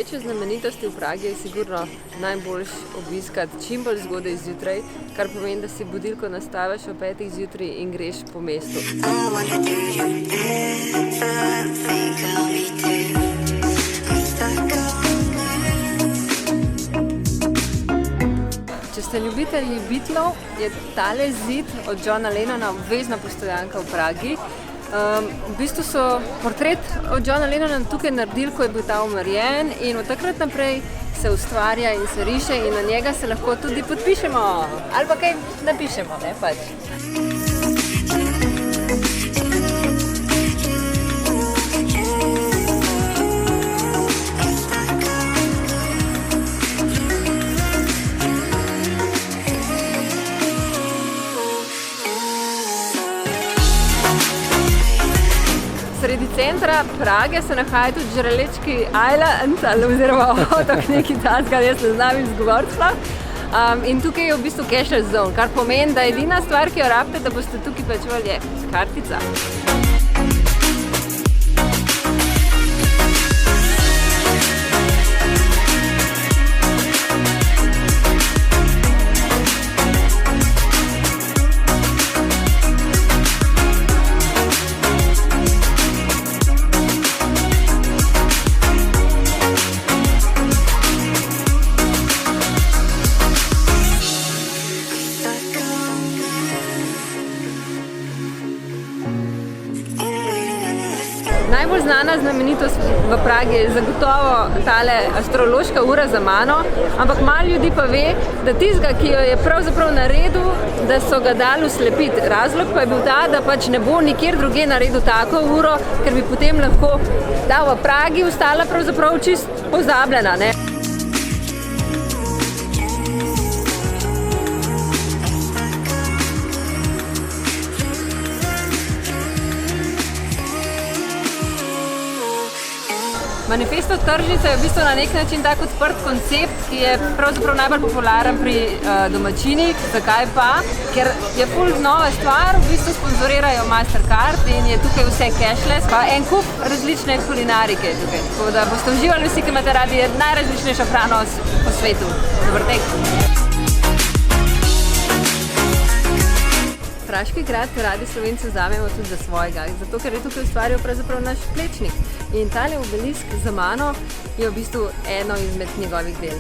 večje znamenitosti v Pragi je sigurno najboljš obiskati čim bolj zgodaj zjutraj, kar pomeni, da si budilko nastaviš ob 5 zjutraj in greš po mestu. Če ste ljubitelji Beatlov, je tale zid od Johna Lennona obvezna postojanka v Pragi. V bistvu so portret od Johna Lennona tukaj naredili, ko je bil ta umrjen, in od takrat naprej se ustvarja in se riše in na njega se lahko tudi podpišemo. Ali pa kaj napišemo, ne pač. Sredi centra Prage se nahaja tudi Žralečki Island, oziroma otok nekaj takega, jaz ne znam izgovoriti sploh. In tukaj je v bistvu cashless zone, kar pomeni, da edina stvar, ki jo rabite, da boste tukaj plačevali, je kartica. Najbolj znana znamenitost v Pragi je zagotovo tale astrološka ura za mano, ampak malo ljudi pa ve, da tistega, ki jo je pravzaprav naredil, da so ga dali uslepiti. Razlog pa je bil ta, da pač ne bo nikjer drugje naredil tako uro, ker bi potem lahko ta v Pragi ostala pravzaprav čist pozabljena, ne. Manifesto tržnice je v bistvu na nek način tak odprt koncept, ki je pravzaprav najbolj popularen pri domačinih. Zakaj pa? Ker je ful nova stvar, v bistvu sponzorirajo Mastercard in je tukaj vse cashless, pa en kup različne kulinarike tukaj. Tako da boste uživali vsi, ki imate radi najrazličnejšo hrano po svetu. Dober tek! Praški grad radi Slovenci vzamemo tudi za svojega, zato ker je tukaj ustvarjal pravzaprav naš Plečnik. In tale obelisk za mano je v bistvu eno izmed njegovih del.